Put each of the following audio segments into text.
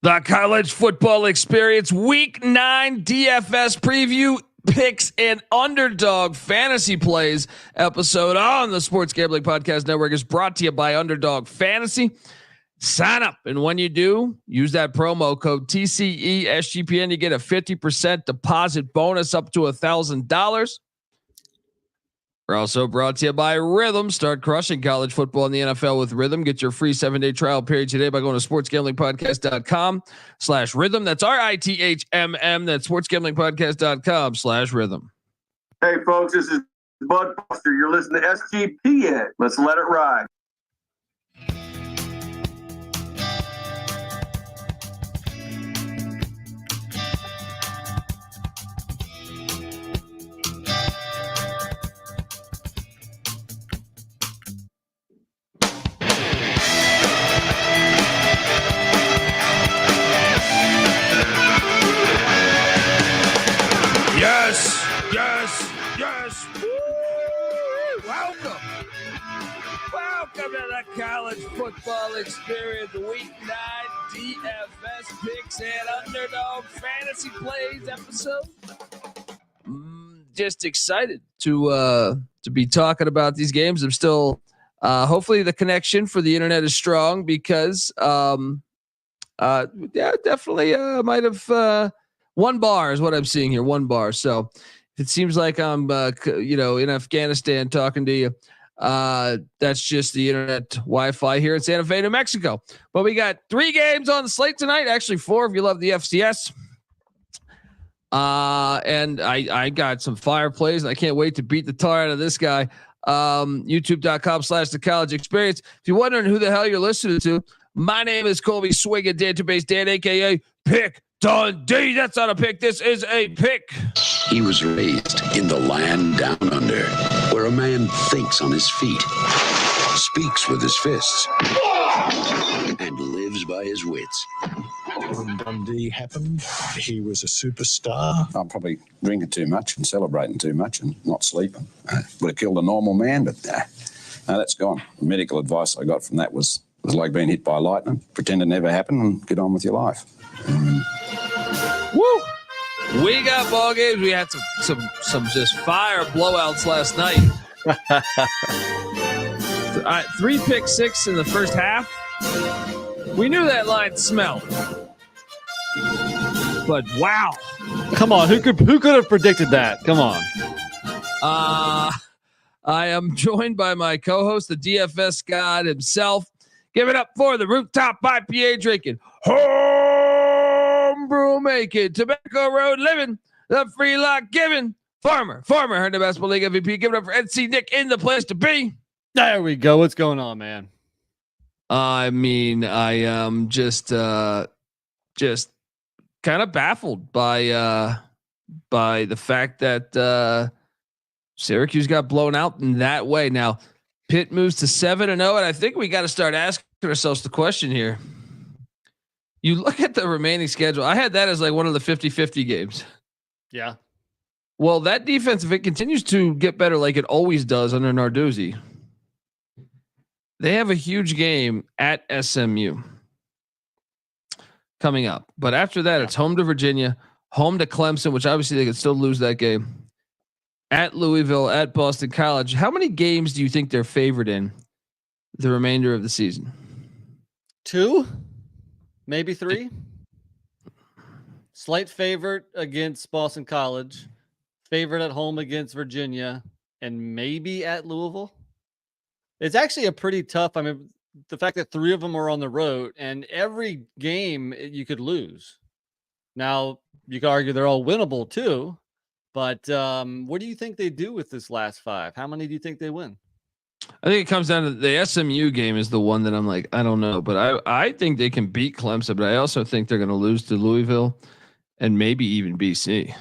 The college football experience week 9 DFS preview picks and underdog fantasy plays episode on the Sports Gambling Podcast Network is brought to you by Underdog Fantasy. Sign up, and when you do, use that promo code TCESGPN. You get a 50% deposit bonus up to $1,000. We're also brought to you by Rhythm. Start crushing college football in the NFL with Rhythm. Get your free 7-day trial period today by going to sportsgamblingpodcast.com/rhythm. That's RITHMM. That's sportsgamblingpodcast.com/rhythm. Hey folks, this is Bud Buster. You're listening to SGPN. Let's let it ride. Yes. Woo! Welcome to the college football experience week 9 DFS picks and underdog fantasy plays episode. Just excited to be talking about these games. I'm still hopefully the connection for the internet is strong because definitely might have 1 bar is what I'm seeing here. 1 bar. So it seems like I'm, in Afghanistan talking to you. That's just the internet Wi-Fi here in Santa Fe, New Mexico. But we got 3 games on the slate tonight. Actually 4 if you love the FCS. And I got some fire plays. I can't wait to beat the tar out of this guy. YouTube.com/the college experience. If you're wondering who the hell you're listening to, my name is Colby Swinging Database Dan, aka Pick Dundee. That's not a pick. This is a pick. He was raised in the land down under, where a man thinks on his feet, speaks with his fists, and lives by his wits. When Dundee happened, he was a superstar. I'm probably drinking too much and celebrating too much and not sleeping. Would have killed a normal man, but no, that's gone. The medical advice I got from that was like being hit by lightning. Pretend it never happened and get on with your life. Woo! We got ball games. We had some just fire blowouts last night. 3 pick 6 in the first half. We knew that line smelled, but wow! Come on, who could have predicted that? Come on. I am joined by my co-host, the DFS god himself. Give it up for the rooftop IPA drinking, homebrew making, tobacco road living, the free lock giving, farmer, Herndon Basketball League MVP. Give it up for NC Nick in the place to be. There we go. What's going on, man? I mean, I am just kind of baffled by the fact that Syracuse got blown out in that way. Now, Pitt moves to 7-0, and I think we got to start asking ourselves the question here. You look at the remaining schedule. I had that as like one of the 50-50 games. Yeah. Well, that defense, if it continues to get better like it always does under Narduzzi, they have a huge game at SMU coming up. But after that, it's home to Virginia, home to Clemson, which obviously they could still lose that game, at Louisville, at Boston College. How many games do you think they're favored in the remainder of the season? 2, maybe 3. Slight favorite against Boston College, favorite at home against Virginia, and maybe at Louisville. It's actually a pretty tough. I mean, the fact that 3 of them are on the road and every game you could lose. Now you could argue they're all winnable too, but what do you think they do with this last 5? How many do you think they win? I think it comes down to the SMU game is the one that I'm like, I don't know, but I think they can beat Clemson, but I also think they're going to lose to Louisville and maybe even BC.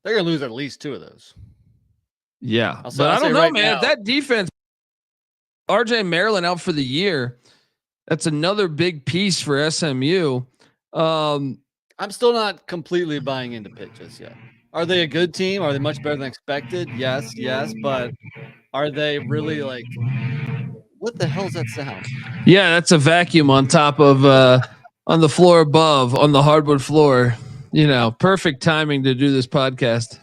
They're going to lose at least 2 of those. Yeah. But I don't know, man. If that defense, RJ Maryland out for the year, that's another big piece for SMU. I'm still not completely buying into Pitt just yet. Are they a good team? Are they much better than expected? Yes, but are they really like, what the hell is that sound? Yeah, that's a vacuum on top of on the floor above, on the hardwood floor. You know, perfect timing to do this podcast.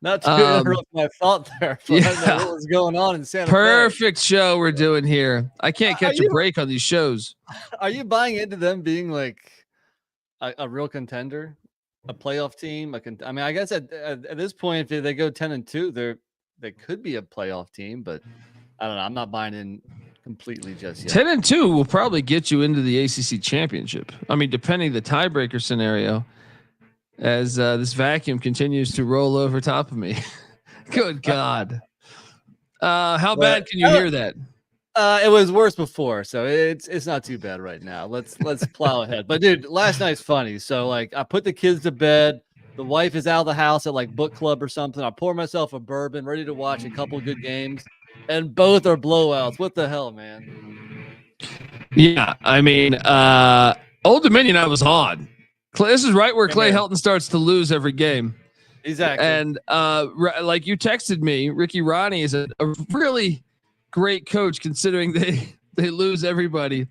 Not to interrupt my thought there, but I don't know what was going on in Santa Fe. Perfect show we're doing here. I can't catch a you- break on these shows. Are you buying into them being like a real contender, a playoff team? I mean, I guess at this point, if they go 10-2, they could be a playoff team, but I don't know. I'm not buying in completely just yet. 10-2 will probably get you into the ACC championship. I mean, depending the tiebreaker scenario, as this vacuum continues to roll over top of me. Good God. How bad can you hear that? It was worse before, so it's not too bad right now. Let's plow ahead. But dude, last night's funny. So like, I put the kids to bed. The wife is out of the house at like book club or something. I pour myself a bourbon, ready to watch a couple good games, and both are blowouts. What the hell, man? Yeah, I mean, Old Dominion, I was on. This is right where Clay Helton starts to lose every game. Exactly. And like you texted me, Ricky Ronnie is a really great coach, considering they lose everybody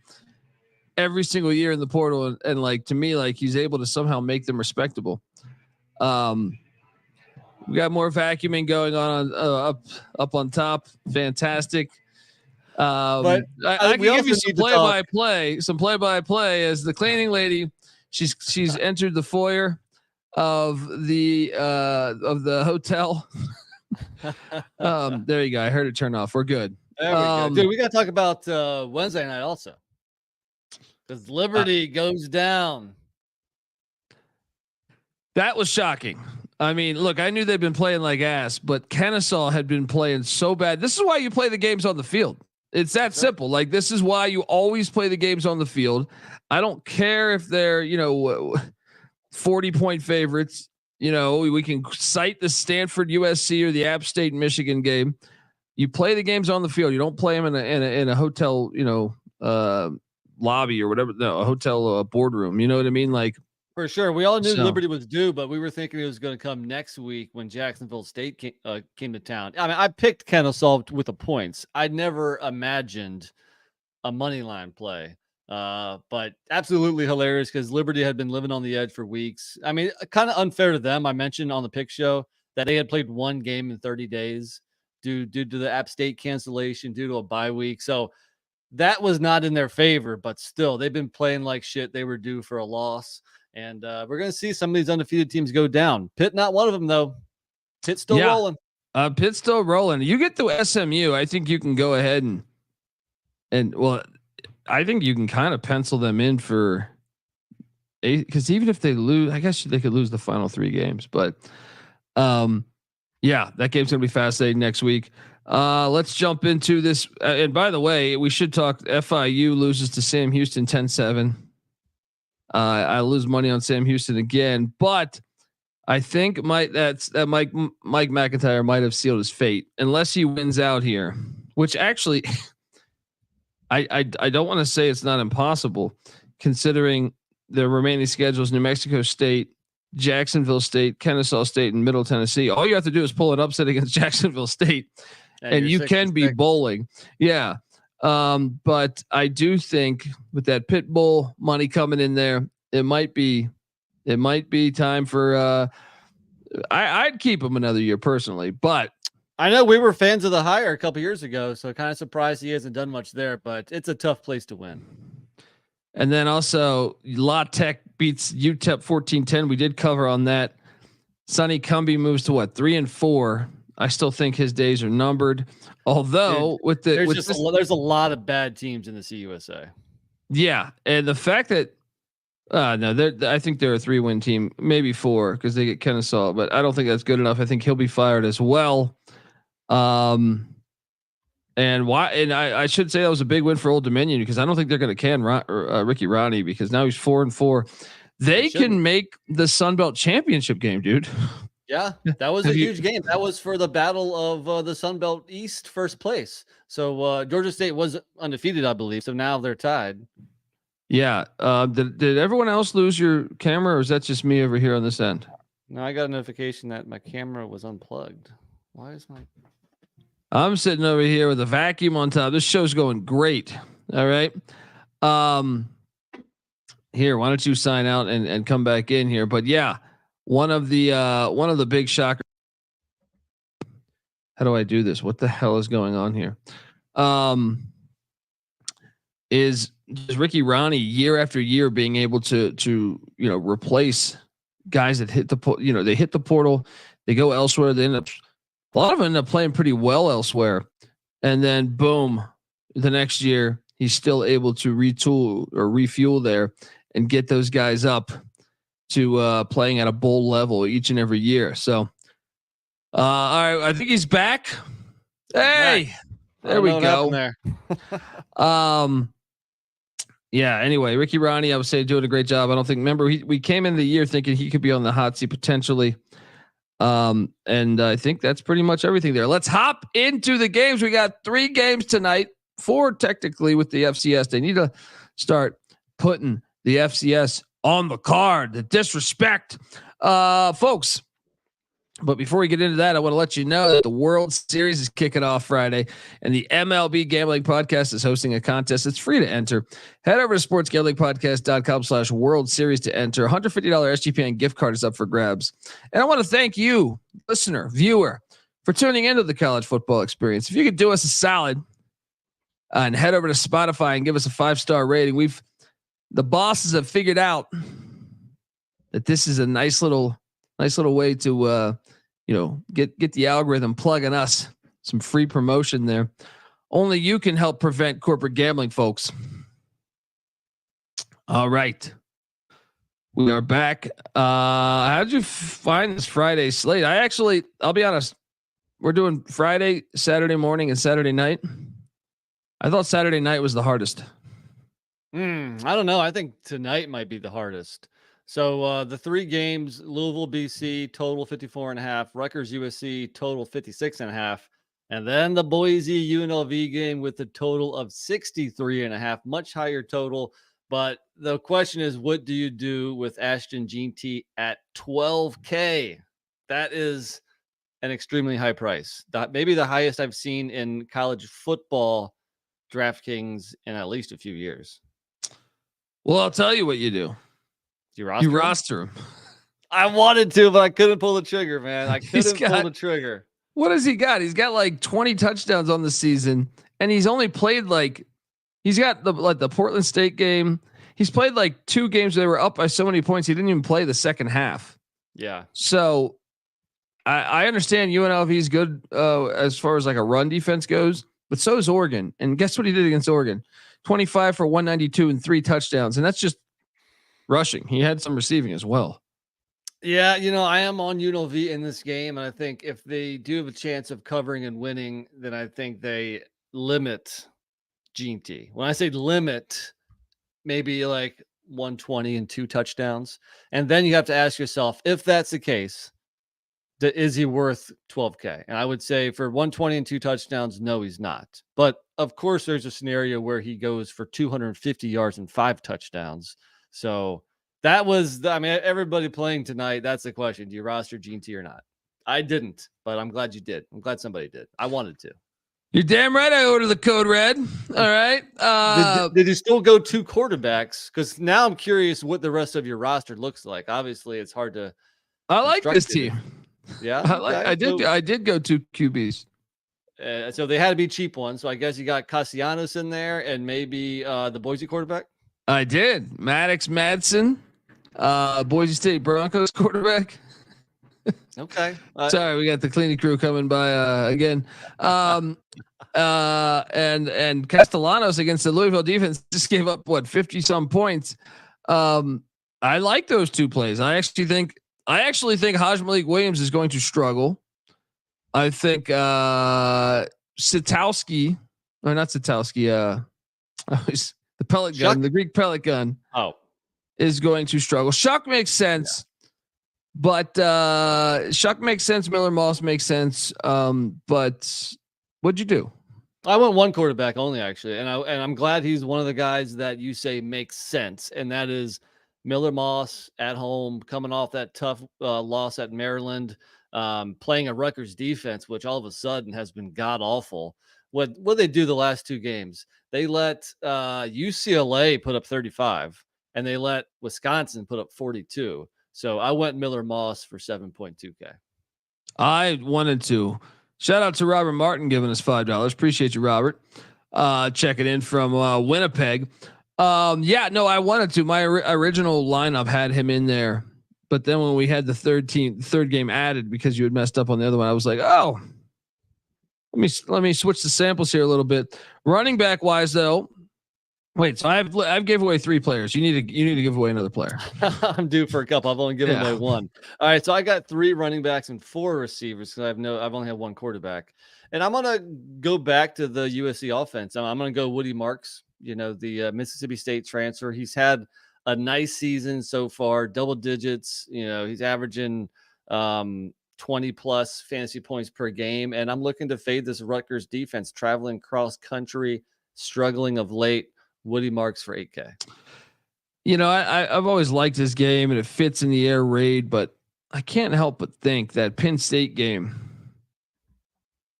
every single year in the portal, and like, to me, like, he's able to somehow make them respectable. We got more vacuuming going on up on top. Fantastic. I can give you some play-by-play as the cleaning lady. She's entered the foyer of the hotel. There you go. I heard it turn off. We're good. There we go. Dude, we got to talk about Wednesday night also, because Liberty goes down. That was shocking. I mean, look, I knew they'd been playing like ass, but Kennesaw had been playing so bad. This is why you play the games on the field. It's that simple. Like, this is why you always play the games on the field. I don't care if they're, 40-point favorites. We can cite the Stanford USC or the App State Michigan game. You play the games on the field. You don't play them in a hotel, lobby or whatever. No, a hotel boardroom. You know what I mean? Like, for sure. We all knew Liberty was due, but we were thinking it was going to come next week when Jacksonville State came to town. I mean, I picked Kennesaw with the points. I never imagined a money line play, but absolutely hilarious because Liberty had been living on the edge for weeks. I mean, kind of unfair to them. I mentioned on the pick show that they had played one game in 30 days due to the App State cancellation, due to a bye week. So that was not in their favor, but still, they've been playing like shit. They were due for a loss. And we're going to see some of these undefeated teams go down. Pitt, not one of them, though. Pitt's still rolling. Pitt's still rolling. You get to SMU, I think you can go ahead and well, I think you can kind of pencil them in for 8, because even if they lose, I guess they could lose the final 3 games. But yeah, that game's going to be fascinating next week. Let's jump into this. And by the way, we should talk. FIU loses to Sam Houston 10-7. I lose money on Sam Houston again, but I think Mike McIntyre might have sealed his fate unless he wins out here, which actually I don't want to say it's not impossible, considering the remaining schedules: New Mexico State, Jacksonville State, Kennesaw State, and Middle Tennessee. All you have to do is pull an upset against Jacksonville State, and you can be bowling. Yeah. But I do think with that Pit Bull money coming in there, it might be time for, I'd keep him another year personally, but I know we were fans of the hire a couple years ago, so kind of surprised he hasn't done much there, but it's a tough place to win. And then also La Tech beats UTEP 14-10. We did cover on that. Sonny Cumbie moves to 3-4. I still think his days are numbered. Although there's a lot of bad teams in the CUSA. Yeah, and the fact that I think they're a 3-win team, maybe 4 because they get Kennesaw, but I don't think that's good enough. I think he'll be fired as well. And I should say that was a big win for Old Dominion because I don't think they're going to can Ricky Ronnie because now he's 4-4. They can make the Sun Belt Championship game, dude. Yeah, that was a huge game. That was for the battle of the Sun Belt East first place. So Georgia State was undefeated, I believe. So now they're tied. Yeah. Did everyone else lose your camera, or is that just me over here on this end? No, I got a notification that my camera was unplugged. Why is my? I'm sitting over here with a vacuum on top. This show's going great. All right. Here, why don't you sign out and come back in here? But yeah, one of the big shockers. How do I do this? What the hell is going on here? Is Ricky Ronnie year after year being able to replace guys that hit they hit the portal, they go elsewhere, they end up, a lot of them end up playing pretty well elsewhere, and then boom, the next year he's still able to retool or refuel there and get those guys up to playing at a bowl level each and every year. So all right, I think he's back. Hey, there we go. There. Yeah. Anyway, Ricky Ronnie, I would say doing a great job. I don't think. Remember, we came in the year thinking he could be on the hot seat potentially, and I think that's pretty much everything there. Let's hop into the games. We got 3 games tonight, 4 technically with the FCS. They need to start putting the FCS on the card. The disrespect, folks. But before we get into that, I want to let you know that the World Series is kicking off Friday, and the MLB Gambling Podcast is hosting a contest. It's free to enter. Head over to sportsgamblingpodcast.com/World Series to enter. $150 SGPN gift card is up for grabs. And I want to thank you, listener, viewer, for tuning into the college football experience. If you could do us a solid and head over to Spotify and give us a 5-star rating. The bosses have figured out that this is a nice little way to get the algorithm plugging us some free promotion there. Only you can help prevent corporate gambling, folks. All right, we are back. How did you find this Friday slate? I'll be honest, we're doing Friday, Saturday morning, and Saturday night. I thought Saturday night was the hardest. I don't know. I think tonight might be the hardest. So the 3 games: Louisville, BC, total 54.5; Rutgers, USC, total 56.5; and then the Boise UNLV game with a total of 63.5, much higher total. But the question is, what do you do with Ashton Jeanty at $12K? That is an extremely high price. Maybe the highest I've seen in college football DraftKings in at least a few years. Well, I'll tell you what you do. You roster him. I wanted to, but I couldn't pull the trigger, man. I couldn't pull the trigger. What has he got? He's got like 20 touchdowns on the season, and he's only played he's got the Portland State game. He's played like 2 games where they were up by so many points. He didn't even play the second half. Yeah. So I understand UNLV is good as far as like a run defense goes, but so is Oregon. And guess what he did against Oregon? 25 for 192 and 3 touchdowns. And that's just rushing. He had some receiving as well. Yeah, I am on UNLV in this game, and I think if they do have a chance of covering and winning, then I think they limit Jeanty. When I say limit, maybe like 120 and 2 touchdowns. And then you have to ask yourself, if that's the case, is he worth 12K? And I would say for 120 and 2 touchdowns, no, he's not. But of course, there's a scenario where he goes for 250 yards and 5 touchdowns. So that was, everybody playing tonight. That's the question. Do you roster Jeanty or not? I didn't, but I'm glad you did. I'm glad somebody did. I wanted to. You're damn right. I ordered the code red. All right. Did you still go 2 quarterbacks? Because now I'm curious what the rest of your roster looks like. Obviously, it's hard to. I like this team. Yeah, I did go 2 QBs. So they had to be cheap ones. So I guess you got Castellanos in there and maybe the Boise quarterback. I did. Maddox Madsen, Boise State Broncos quarterback. Okay. Sorry, we got the cleaning crew coming by again. And Castellanos against the Louisville defense just gave up 50 some points. I like those 2 plays. I actually think Haj Malik Williams is going to struggle. I think Sitowski, or not Sitowski, the pellet gun, the Greek pellet gun. Is going to struggle. Shuck makes sense. Yeah. But Shuck makes sense. Miller Moss makes sense. But what'd you do? I went 1 quarterback only, actually, and I'm glad he's one of the guys that you say makes sense, and that is Miller Moss at home, coming off that tough loss at Maryland, playing a Rutgers defense, which all of a sudden has been god awful. What they do the last 2 games? They let UCLA put up 35, and they let Wisconsin put up 42. So I went Miller Moss for 7.2K. I wanted to shout out to Robert Martin giving us $5. Appreciate you, Robert. Checking in from Winnipeg. I wanted to. My original lineup had him in there, but then when we had the third game added because you had messed up on the other one, I was like, oh, let me switch the samples here a little bit. Running back wise, though. Wait, so I've gave away 3 players. You need to give away another player. I'm due for a couple. I've only given away 1. All right, so I got 3 running backs and 4 receivers because I've only had 1 quarterback. And I'm gonna go back to the USC offense. I'm gonna go Woody Marks. The Mississippi State transfer. He's had a nice season so far, double digits. He's averaging 20 plus fantasy points per game. And I'm looking to fade this Rutgers defense, traveling cross country, struggling of late. Woody Marks for 8K. I've always liked this game and it fits in the air raid, but I can't help but think that Penn State game,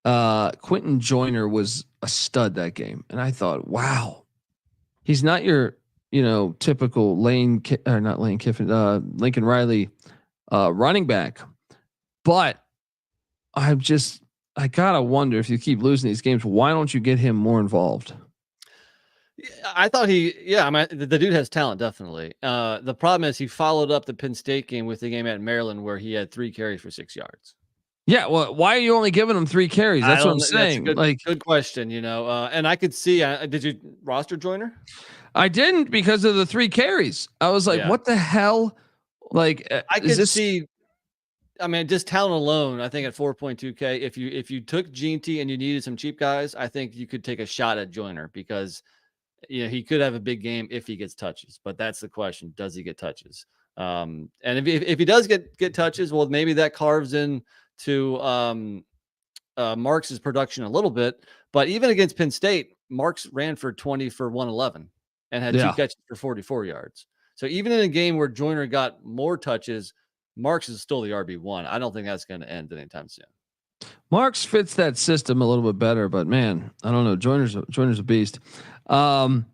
Quentin Joyner was a stud that game. And I thought, wow, he's not your, typical Lincoln Riley running back, but I gotta wonder if you keep losing these games, why don't you get him more involved? I thought the dude has talent, definitely. The problem is he followed up the Penn State game with the game at Maryland where he had 3 carries for 6 yards. Yeah, well, why are you only giving him 3 carries? That's what I'm saying. Good question, and I could see. Did you roster Joyner? I didn't because of the 3 carries. I was like, what the hell? Like, I could see. I mean, just talent alone, I think at 4.2K, if you took Ginty and you needed some cheap guys, I think you could take a shot at Joyner because he could have a big game if he gets touches. But that's the question: does he get touches? And if he does get touches, well, maybe that carves in to Marks' production a little bit. But even against Penn State, Marks ran for 20 for 111 and had 2 catches for 44 yards. So even in a game where Joyner got more touches, Marks is still the RB1. I don't think that's going to end anytime soon. Marks fits that system a little bit better, but man, I don't know. Joyner's a beast. So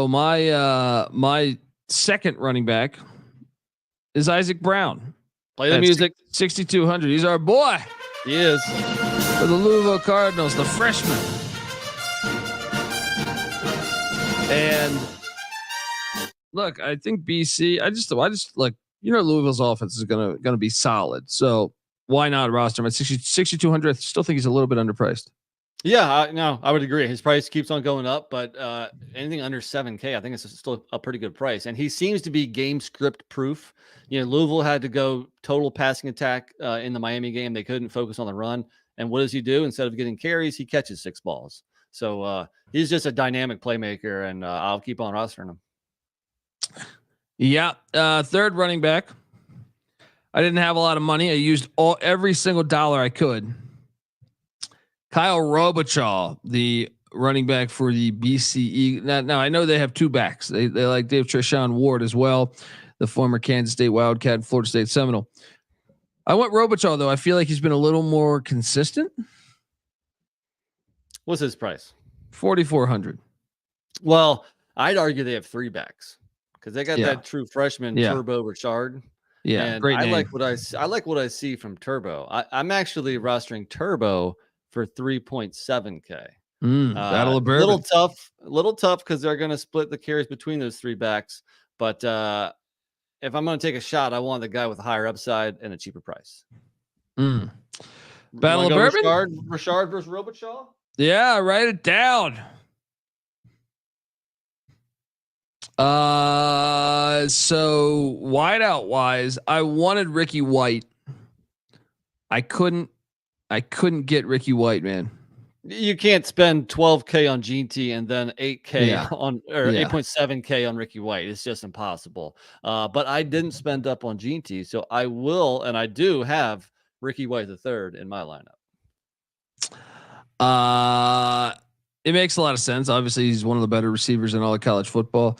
my second running back is Isaac Brown. Play the music. 6,200. He's our boy. He is. For the Louisville Cardinals, the freshman. And look, I think BC. I just like Louisville's offense is gonna be solid. So why not roster him at 6,200? I still think he's a little bit underpriced. Yeah, no, I would agree. His price keeps on going up, but anything under 7K, I think it's still a pretty good price. And he seems to be game script proof. Louisville had to go total passing attack in the Miami game. They couldn't focus on the run. And what does he do? Instead of getting carries, he catches 6 balls. So he's just a dynamic playmaker, and I'll keep on rostering him. Yeah. Third running back. I didn't have a lot of money. I used every single dollar I could. Kyle Robichaud, the running back for the BCE. Now I know they have 2 backs. They have Treshaun Ward as well, the former Kansas State Wildcat, Florida State Seminole. I went Robichaud though. I feel like he's been a little more consistent. What's his price? 4,400. Well, I'd argue they have 3 backs because they got that true freshman Turbo Richard. Yeah, and great name. I like what I see from Turbo. I'm actually rostering Turbo for 3.7K. Battle of Bourbon. Little tough because they're going to split the carries between those 3 backs. But if I'm going to take a shot, I want the guy with a higher upside and a cheaper price. Battle of Bourbon. Richard versus Robichaud. Yeah, write it down. So wideout wise, I wanted Ricky White. I couldn't get Ricky White, man. You can't spend 12K on Ginty and then 8K on 8.7K on Ricky White. It's just impossible. But I didn't spend up on Ginty, so I will, and I do have Ricky White III in my lineup. It makes a lot of sense. Obviously, he's one of the better receivers in all of college football.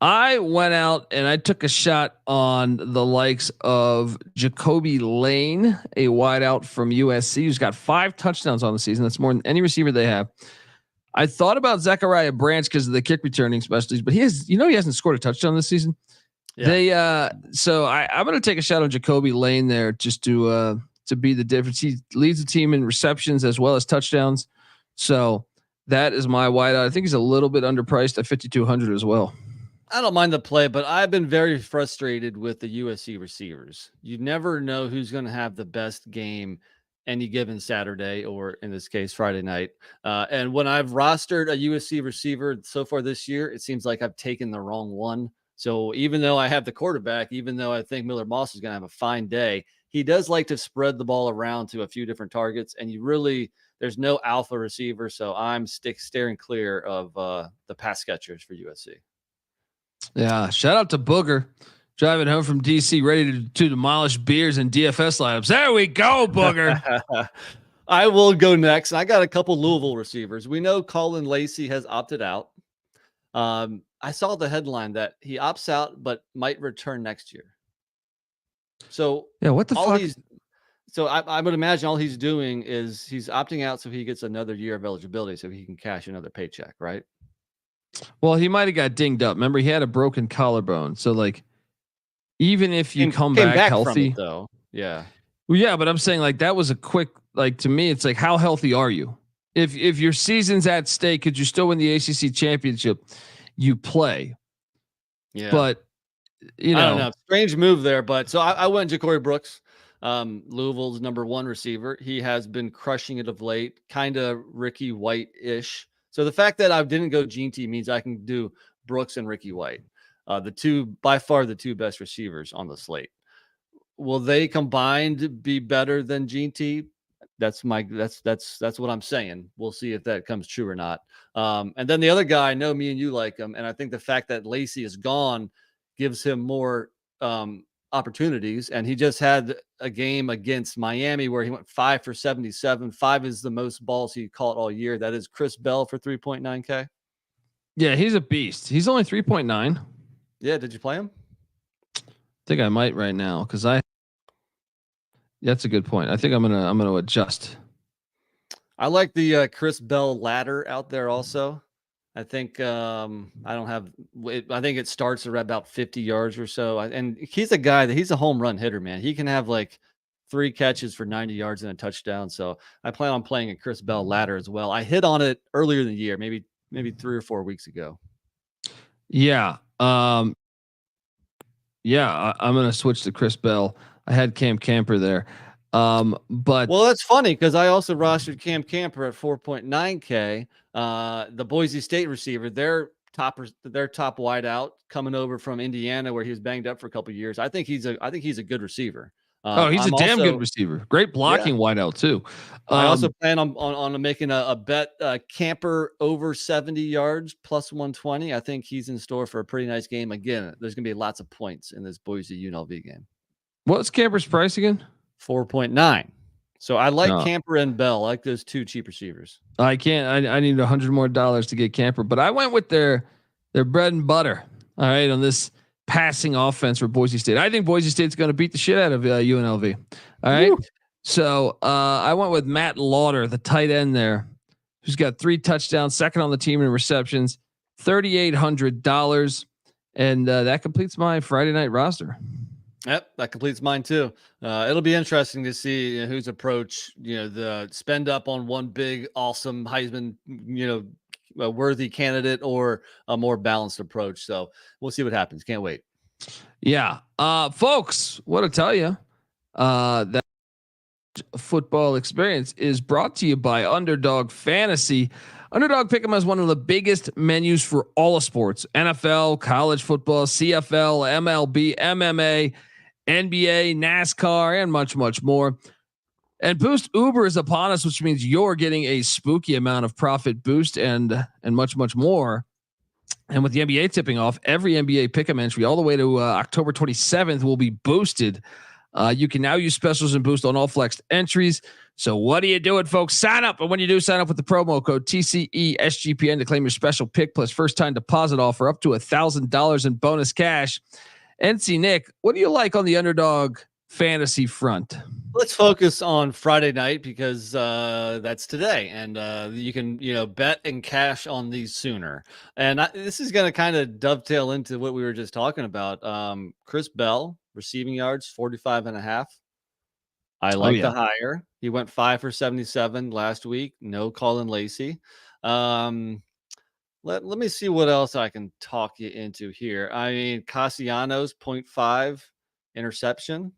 I went out and I took a shot on the likes of Jacoby Lane, a wideout from USC, who's got 5 touchdowns on the season. That's more than any receiver they have. I thought about Zachariah Branch because of the kick returning specialties, but he hasn't scored a touchdown this season. Yeah. So I'm going to take a shot on Jacoby Lane there just to be the difference. He leads the team in receptions as well as touchdowns. So that is my wideout. I think he's a little bit underpriced at 5,200 as well. I don't mind the play, but I've been very frustrated with the USC receivers. You never know who's going to have the best game any given Saturday, or in this case, Friday night. And when I've rostered a USC receiver so far this year, it seems like I've taken the wrong one. So even though I have the quarterback, even though I think Miller Moss is going to have a fine day, he does like to spread the ball around to a few different targets. And there's no alpha receiver. So I'm staring clear of the pass catchers for USC. Yeah. Shout out to Booger driving home from DC, ready to demolish beers and DFS lineups. There we go, Booger. I will go next. I got a couple Louisville receivers. We know Colin Lacey has opted out. I saw the headline that he opts out, but might return next year. So yeah, what the fuck? So I would imagine all he's doing is he's opting out so he gets another year of eligibility, so he can cash another paycheck, right? Well, he might have got dinged up. Remember, he had a broken collarbone. So like, even if you come back healthy, though, yeah. Well, yeah, but I'm saying like that was a quick, like to me, it's like, how healthy are you? If your season's at stake, could you still win the ACC championship? You play. Yeah. But I don't know. Strange move there. But so I went Ja'Cory Brooks, Louisville's number one receiver. He has been crushing it of late, kind of Ricky White-ish. So the fact that I didn't go Gene T means I can do Brooks and Ricky White, by far the two best receivers on the slate. Will they combined be better than Gene T? That's what I'm saying. We'll see if that comes true or not. And then the other guy, I know me and you like him, and I think the fact that Lacey is gone gives him more opportunities. And he just had a game against Miami where he went 5 for 77. 5 is the most balls he caught all year. That is Chris Bell for 3.9K. Yeah, he's a beast. He's only 3.9. Yeah, did you play him? I think I might right now because that's a good point. I think I'm gonna adjust. I like the Chris Bell ladder out there also. I think I think it starts at about 50 yards or so. And he's a guy he's a home run hitter, man. He can have like 3 catches for 90 yards and a touchdown. So I plan on playing a Chris Bell ladder as well. I hit on it earlier in the year, maybe 3 or 4 weeks ago. Yeah. I'm gonna switch to Chris Bell. I had Cam Camper there. But that's funny because I also rostered Cam Camper at 4.9K. The Boise State receiver, their top wideout coming over from Indiana where he was banged up for a couple of years. I think he's a good receiver. He's a damn good receiver. Great blocking wideout too. I also plan on making a bet Camper over 70 yards plus 120. I think he's in store for a pretty nice game. Again, there's going to be lots of points in this Boise UNLV game. What's Camper's price again? 4.9. So I like Camper and Bell. I like those two cheap receivers. I can't. I need $100 more to get Camper, but I went with their bread and butter. All right, on this passing offense for Boise State. I think Boise State's going to beat the shit out of UNLV. All right. Woo. So I went with Matt Lauder, the tight end there, who's got 3 touchdowns, second on the team in receptions, $3,800, and that completes my Friday night roster. Yep, that completes mine too. It'll be interesting to see whose approach, the spend up on one big, awesome Heisman, a worthy candidate or a more balanced approach. So we'll see what happens. Can't wait. Yeah. Folks, what to tell you, that football experience is brought to you by Underdog Fantasy. Underdog Pick'em has one of the biggest menus for all of sports: NFL, college football, CFL, MLB, MMA, NBA, NASCAR, and much, much more. And Boost Uber is upon us, which means you're getting a spooky amount of profit boost and much, much more. And with the NBA tipping off, every NBA pick'em entry all the way to October 27th will be boosted. You can now use specials and boost on all flexed entries. So what are you doing, folks? Sign up. And when you do, sign up with the promo code TCESGPN to claim your special pick plus first time deposit offer up to $1,000 in bonus cash. NC Nick, what do you like on the Underdog fantasy front? Let's focus on Friday night because that's today, and you can bet and cash on these sooner. And this is going to kind of dovetail into what we were just talking about. Chris Bell receiving yards 45.5. I like the higher. He went 5 for 77 last week. No Colin Lacey. Let me see what else I can talk you into here. I mean, Cassiano's 0.5 interception.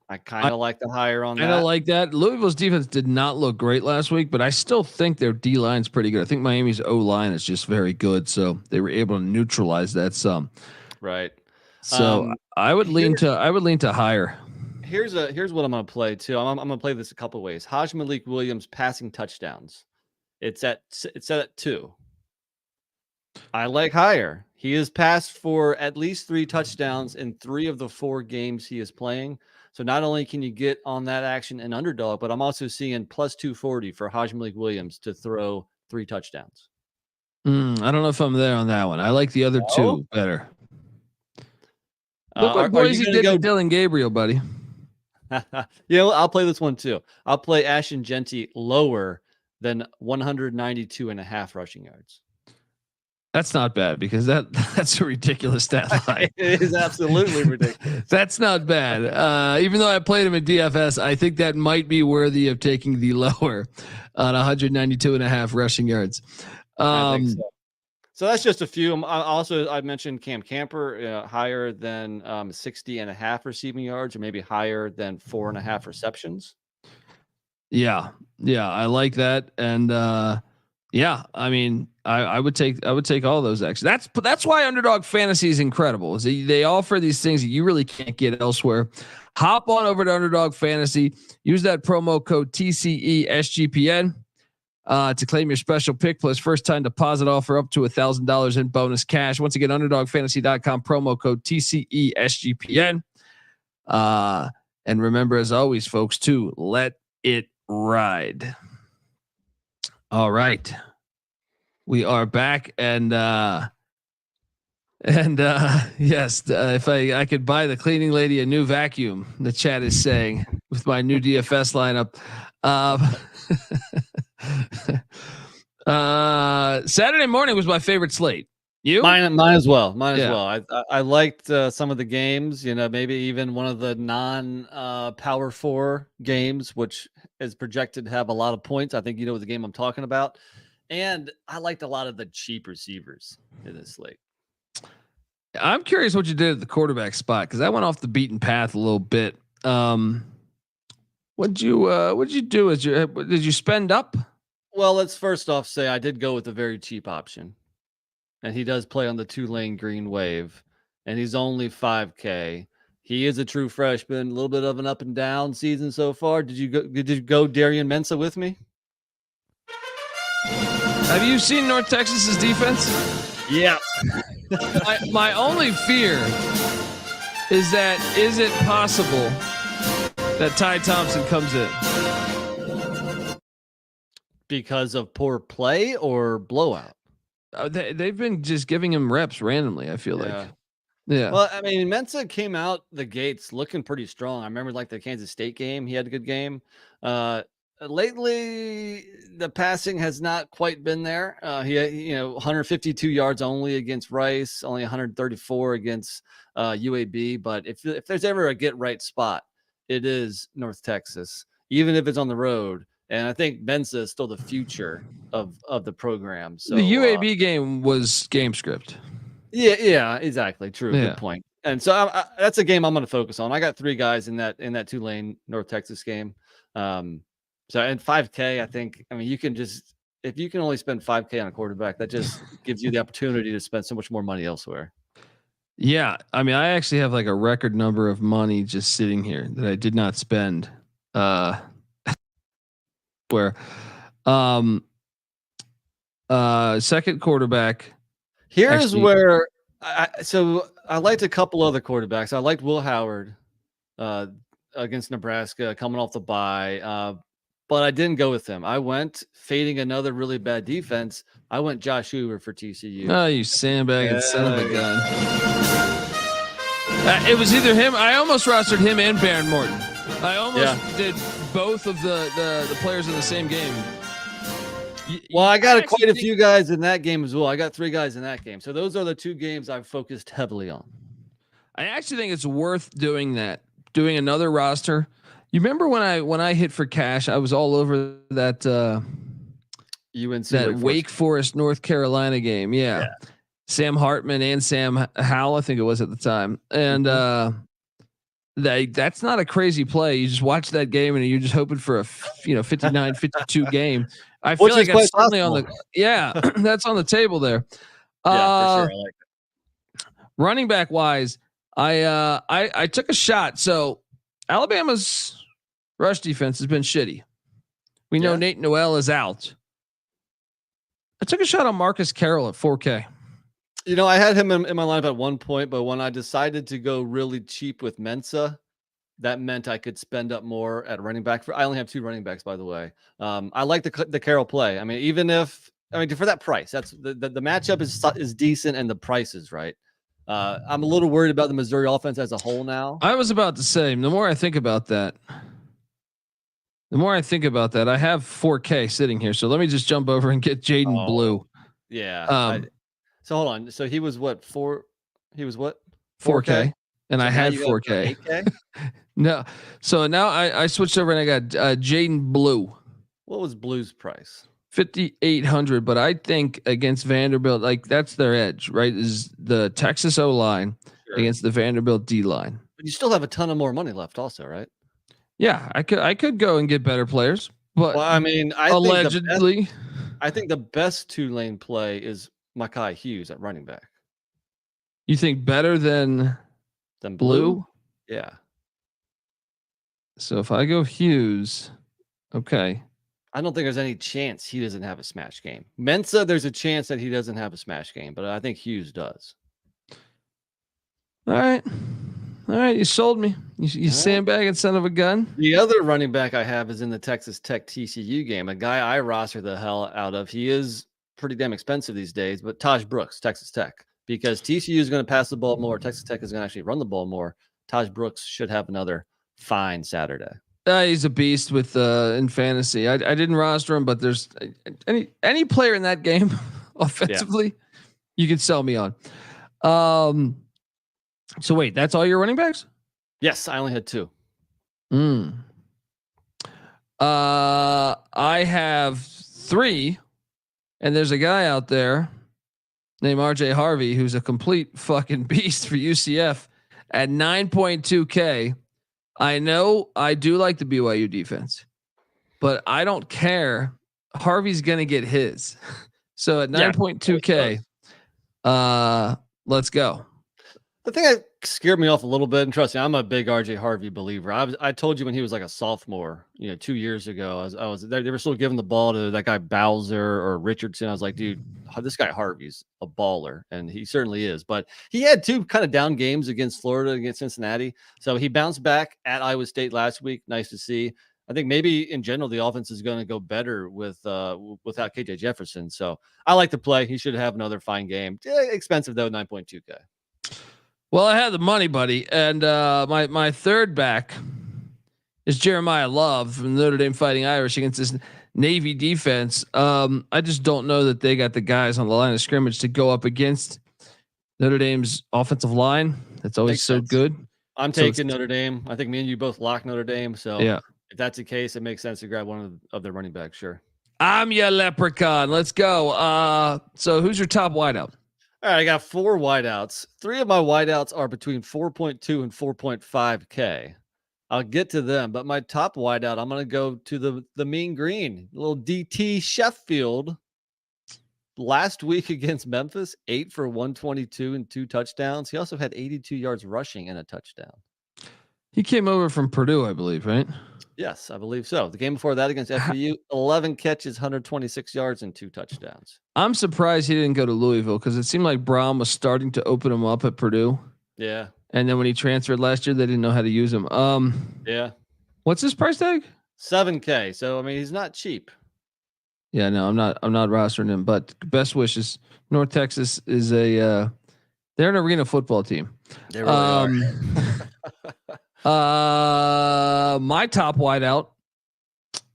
I kind of like the higher on that. I don't like that. Louisville's defense did not look great last week, but I still think their D line's pretty good. I think Miami's O line is just very good, so they were able to neutralize that some. Right. So I would lean to higher. Here's what I'm going to play too. I'm going to play this a couple ways. Hajj Malik Williams passing touchdowns. It's at 2. I like higher. He has passed for at least 3 touchdowns in 3 of the 4 games he is playing. So not only can you get on that action in Underdog, but I'm also seeing plus 240 for Hajj Malik Williams to throw 3 touchdowns. I don't know if I'm there on that one. I like the other 2 better. Look what Boise did to Dylan Gabriel, buddy. I'll play this one too. I'll play Ashton Genty lower than 192.5 rushing yards. That's not bad because that's a ridiculous stat line. It is absolutely ridiculous. That's not bad. Even though I played him in DFS, I think that might be worthy of taking the lower on 192.5 rushing yards. I think so that's just a few. I mentioned Cam Camper higher than 60.5 receiving yards, or maybe higher than 4.5 receptions. Yeah, I like that, and I mean, I would take all those actually. That's why Underdog Fantasy is incredible. Is they offer these things that you really can't get elsewhere. Hop on over to Underdog Fantasy. Use that promo code TCESGPN to claim your special pick plus first time deposit offer up to $1,000 in bonus cash. Once again, UnderdogFantasy.com promo code TCESGPN. And remember, as always, folks, to let it ride. All right. We are back and yes, if I could buy the cleaning lady a new vacuum, the chat is saying with my new DFS lineup. Saturday morning was my favorite slate. You? Mine as well. Mine as well. I liked some of the games, maybe even one of the Power 4 games, which is projected to have a lot of points. I think you know the game I'm talking about. And I liked a lot of the cheap receivers in this slate. I'm curious what you did at the quarterback spot, because I went off the beaten path a little bit. What'd you do? Did you spend up? Well, let's first off say I did go with a very cheap option. And he does play on the Tulane Green Wave, and he's only 5K. He is a true freshman, a little bit of an up and down season so far. Did you go Darian Mensah with me? Have you seen North Texas's defense? Yeah. my only fear is it possible that Ty Thompson comes in because of poor play or blowout? They've been just giving him reps randomly, I feel like. Yeah. Well, I mean, Mensah came out the gates looking pretty strong. I remember the Kansas State game. He had a good game. Lately, the passing has not quite been there. He 152 yards only against Rice, only 134 against UAB. But if there's ever a get right spot, it is North Texas, even if it's on the road. And I think Mensah is still the future of the program. So the UAB game was game script. Yeah, exactly. True. Yeah. Good point. And so that's a game I'm going to focus on. I got 3 guys in that Tulane North Texas game. So and 5K, I think. I mean, if you can only spend 5K on a quarterback, that just gives you the opportunity to spend so much more money elsewhere. Yeah, I mean, I actually have like a record number of money just sitting here that I did not spend. Where, second quarterback. Here's actually, where I liked a couple other quarterbacks. I liked Will Howard against Nebraska coming off the bye, but I didn't go with him. I went fading another really bad defense. I went Josh Hoover for TCU. Oh, you sandbagging son of a gun. It was either him. I almost rostered him and Baron Morton. I almost did both of the players in the same game. Well, I got quite a few guys in that game as well. I got 3 guys in that game. So those are the 2 games I've focused heavily on. I actually think it's worth doing that. Doing another roster. You remember when I hit for cash, I was all over that UNC Wake Forest North Carolina game. Yeah. Sam Hartman and Sam Howell, I think it was at the time. And that's not a crazy play. You just watch that game and you're just hoping for a 59-52 game. I feel like that's certainly on the that's on the table there. Yeah, for sure. I like it. Running back wise, I took a shot. So Alabama's rush defense has been shitty. We know Nate Noel is out. I took a shot on Marcus Carroll at 4K. You know, I had him in my lineup at one point, but when I decided to go really cheap with Mensa, that meant I could spend up more at running back. I only have 2 running backs, by the way. I like the Carroll play. I mean, for that price, that's the matchup is decent and the price is right. I'm a little worried about the Missouri offense as a whole now. I was about to say, the more I think about that, I have 4K sitting here. So let me just jump over and get Jaden Blue. Yeah. So hold on. So he was what? 4K. And so I had 4K. No. So now I switched over and I got Jaden Blue. What was Blue's price? 5,800. But I think against Vanderbilt, like that's their edge, right? Is the Texas O line against the Vanderbilt D line. But you still have a ton of more money left, also, right? Yeah, I could go and get better players, but I mean, allegedly, I think the best Tulane play is Mekhi Hughes at running back. You think better than Blue? Yeah. So if I go Hughes, okay. I don't think there's any chance he doesn't have a smash game. Mensa, there's a chance that he doesn't have a smash game, but I think Hughes does. All right. You sold me. You sandbagging son of a gun. The other running back I have is in the Texas Tech TCU game. A guy I roster the hell out of. He is pretty damn expensive these days, but Taj Brooks, Texas Tech, because TCU is going to pass the ball more. Texas Tech is going to actually run the ball more. Taj Brooks should have another fine Saturday. He's a beast with in fantasy. I didn't roster him, but there's any player in that game offensively, you can sell me on. So wait, that's all your running backs? Yes, I only had 2. I have 3, and there's a guy out there named RJ Harvey who's a complete fucking beast for UCF at 9.2K. I know I do like the BYU defense, but I don't care. Harvey's gonna get his. So at 9.2K, let's go. The thing that scared me off a little bit, and trust me, I'm a big RJ Harvey believer. I told you when he was like a sophomore, 2 years ago, I was they were still giving the ball to that guy Bowser or Richardson. I was like, dude, this guy Harvey's a baller, and he certainly is. But he had 2 kind of down games against Florida, against Cincinnati. So he bounced back at Iowa State last week. Nice to see. I think maybe in general the offense is going to go better without KJ Jefferson. So I like the play. He should have another fine game. Expensive though, 9.2K. Well, I had the money, buddy, and my third back is Jeremiah Love from Notre Dame Fighting Irish against this Navy defense. I just don't know that they got the guys on the line of scrimmage to go up against Notre Dame's offensive line. That's always so good. I'm taking Notre Dame. I think me and you both lock Notre Dame. So yeah, if that's the case, it makes sense to grab one of their running backs. Sure. I'm your leprechaun. Let's go. So who's your top wideout? All right, I got 4 wideouts. 3 of my wideouts are between 4.2 and 4.5K. I'll get to them, but my top wideout, I'm going to go to the mean green, little DT Sheffield. Last week against Memphis, 8 for 122 and 2 touchdowns. He also had 82 yards rushing and a touchdown. He came over from Purdue, I believe, right? Yes, I believe so. The game before that against FAU, 11 catches, 126 yards, and 2 touchdowns. I'm surprised he didn't go to Louisville because it seemed like Braum was starting to open him up at Purdue. Yeah. And then when he transferred last year, they didn't know how to use him. Yeah. What's his price tag? 7K. So I mean, he's not cheap. Yeah, no, I'm not rostering him, but best wishes. North Texas is they're an arena football team. They really My top wideout.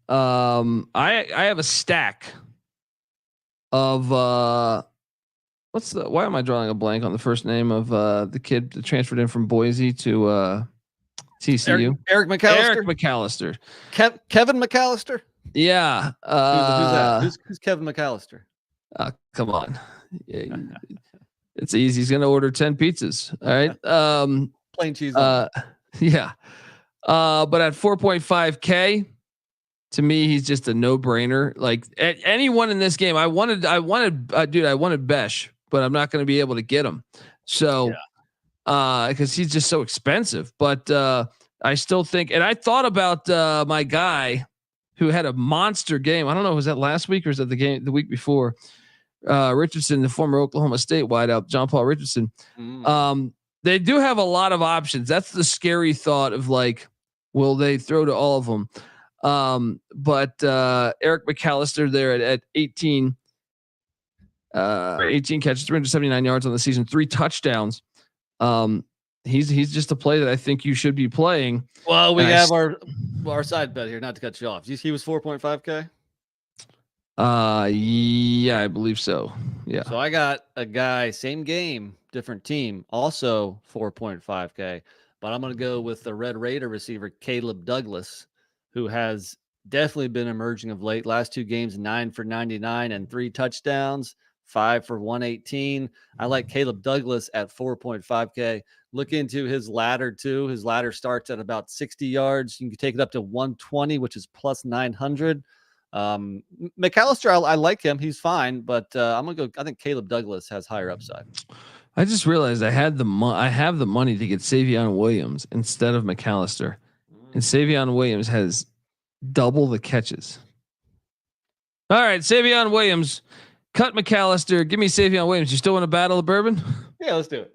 I have a stack of why am I drawing a blank on the first name of the kid that transferred in from Boise to TCU? Eric McAllister. Eric McAllister. Kevin McAllister. Yeah. Who's that? Who's Kevin McAllister? Come on. Yeah, it's easy. He's gonna order 10 pizzas. All right. Plain cheese. Yeah. But at 4.5K, to me, he's just a no-brainer. Like anyone in this game, I wanted Besh, but I'm not going to be able to get him. So, because he's just so expensive. But I still think, and I thought about my guy who had a monster game. I don't know, was that last week or was that the week before? Richardson, the former Oklahoma State wideout, John Paul Richardson. They do have a lot of options. That's the scary thought of like, will they throw to all of them? But Eric McAllister there at 18 catches, 379 yards on the season, 3 touchdowns. He's just a play that I think you should be playing. Well, we have our side bet here, not to cut you off. He was 4.5K. Yeah, I believe so. Yeah. So I got a guy, same game, different team, also 4.5K, but I'm going to go with the Red Raider receiver, Caleb Douglas, who has definitely been emerging of late. Last 2 games, 9 for 99 and 3 touchdowns, 5 for 118. I like Caleb Douglas at 4.5K. Look into his ladder too. His ladder starts at about 60 yards. You can take it up to 120, which is plus 900. McAllister, I like him. He's fine, but I'm gonna go. I think Caleb Douglas has higher upside. I just realized I have the money to get Savion Williams instead of McAllister, and Savion Williams has double the catches. All right, Savion Williams, cut McAllister. Give me Savion Williams. You still want to battle the bourbon? Yeah, let's do it.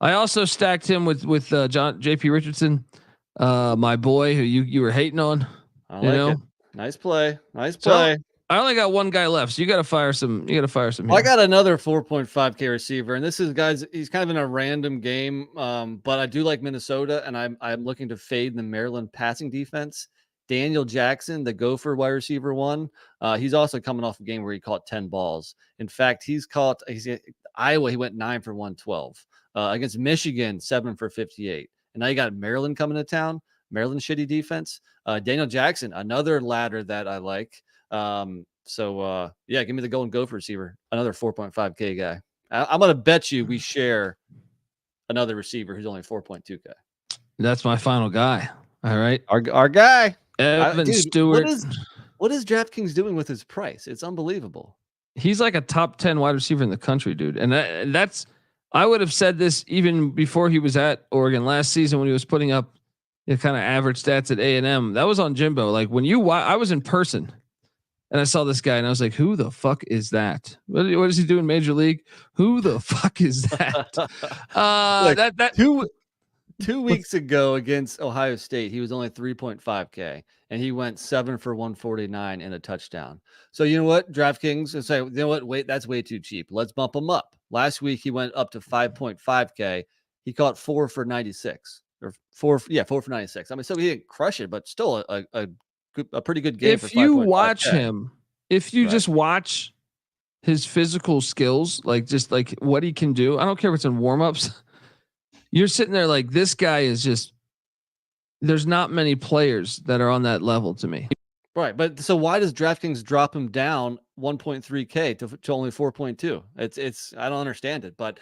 I also stacked him with JP Richardson, my boy who you were hating on. I like it. Nice play. So I only got one guy left, so you got to fire some. Well, I got another 4.5K receiver, and this is he's kind of in a random game, but I do like Minnesota, and I'm looking to fade the Maryland passing defense. Daniel Jackson, the Gopher wide receiver one, he's also coming off a game where he caught 10 balls. In fact, he's Iowa. He went 9 for 112 against Michigan, 7 for 58, and now you got Maryland coming to town. Maryland shitty defense. Daniel Jackson, another ladder that I like. So give me the Golden Gopher receiver, another 4.5K guy. I'm going to bet you we share another receiver who's only 4.2K. That's my final guy. All right. Our guy. Evan Stewart. What is DraftKings doing with his price? It's unbelievable. He's like a top 10 wide receiver in the country, dude. And that's, I would have said this even before he was at Oregon last season when he was putting up kind of average stats at A&M. That was on Jimbo. Like when I was in person and I saw this guy and I was like, who the fuck is that? What does he do in Major League? Who the fuck is that? That 2 weeks ago against Ohio State, he was only 3.5K and he went 7 for 149 and a touchdown. So you know what? DraftKings will say, you know what? Wait, that's way too cheap. Let's bump him up. Last week he went up to 5.5K. He caught 4 for 96. Or 4 for 96. I mean, so he didn't crush it, but still a pretty good game. If you watch him, if you just watch his physical skills, like just like what he can do, I don't care if it's in warmups. You're sitting there like this guy is just. There's not many players that are on that level to me. Right, but so why does DraftKings drop him down 1.3K to only 4.2? It's I don't understand it, but.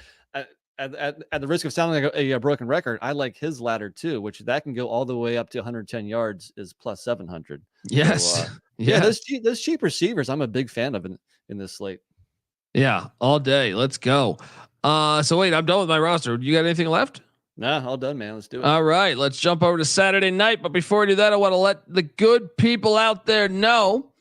At the risk of sounding like a broken record, I like his ladder too, which that can go all the way up to 110 yards is plus 700. Yes. So, those cheap receivers, I'm a big fan of in this slate. Yeah. All day. Let's go. So wait, I'm done with my roster. You got anything left? Nah, all done, man. Let's do it. All right. Let's jump over to Saturday night. But before we do that, I want to let the good people out there know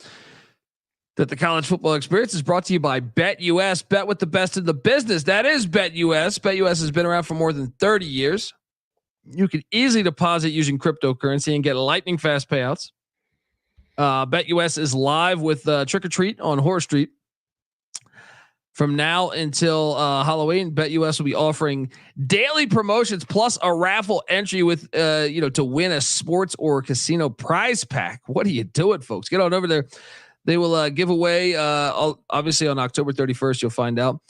that the college football experience is brought to you by BetUS. Bet with the best in the business. That is BetUS. BetUS has been around for more than 30 years. You can easily deposit using cryptocurrency and get lightning fast payouts. BetUS is live with Trick or Treat on Horror Street From now until Halloween, BetUS will be offering daily promotions plus a raffle entry with to win a sports or casino prize pack. What are you doing, folks? Get on over there. They will give away obviously on October 31st. You'll find out.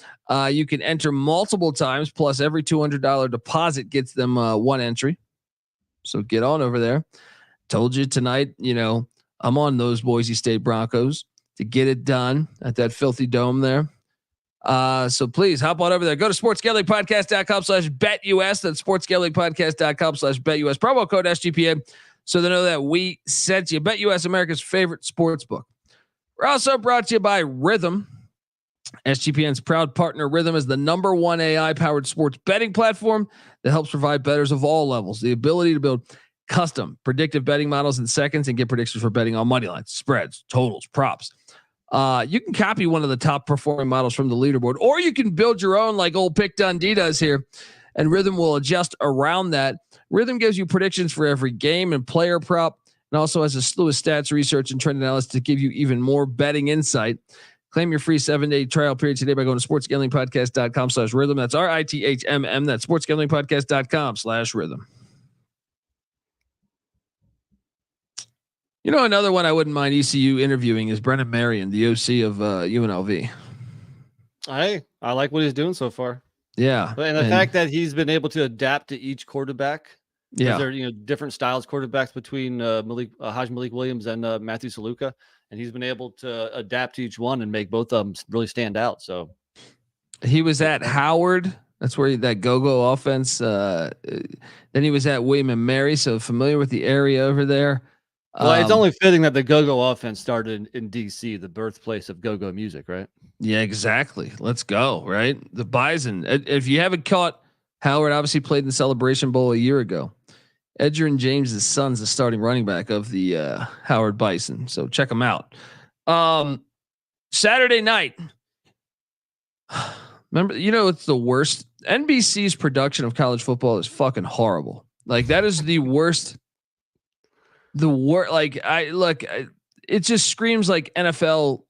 You can enter multiple times, plus every $200 deposit gets them one entry. So get on over there. Told you tonight, I'm on those Boise State Broncos to get it done at that filthy dome there. So please hop on over there. Go to sportsgamblingpodcast.com/betus. That's sportsgamblingpodcast.com/betus. Promo code SGPN. So they know that we sent you. BetUS, America's favorite sports book. We're also brought to you by Rhythm. SGPN's proud partner. Rhythm is the #1 AI powered sports betting platform that helps provide bettors of all levels the ability to build custom predictive betting models in seconds and get predictions for betting on money lines, spreads, totals, props. You can copy one of the top performing models from the leaderboard, or you can build your own like old Pick Dundee does here, and Rhythm will adjust around that. Rhythm gives you predictions for every game and player prop, and also has a slew of stats, research, and trend analysis to give you even more betting insight. Claim your free 7-day trial period today by going to sportsgamblingpodcast.com/rhythm. That's RITHMM. That's sportsgamblingpodcast.com/rhythm. Another one I wouldn't mind ECU interviewing is Brennan Marion, the OC of UNLV. I like what he's doing so far. Yeah. And the fact that he's been able to adapt to each quarterback. Yeah. There are different styles quarterbacks between Haj Malik Williams and Matthew Saluka, and he's been able to adapt to each one and make both of them really stand out. So he was at Howard. That's where that go-go offense. Then he was at William and Mary, so familiar with the area over there. Well, it's only fitting that the go-go offense started in DC, the birthplace of go-go music, right? Yeah, exactly. Let's go, right? The Bison. If you haven't caught, Howard obviously played in the Celebration Bowl a year ago. Edgerrin James' son's the starting running back of the Howard Bison. So check them out. Saturday night. Remember, it's the worst. NBC's production of college football is fucking horrible. Like that is the worst. It just screams like NFL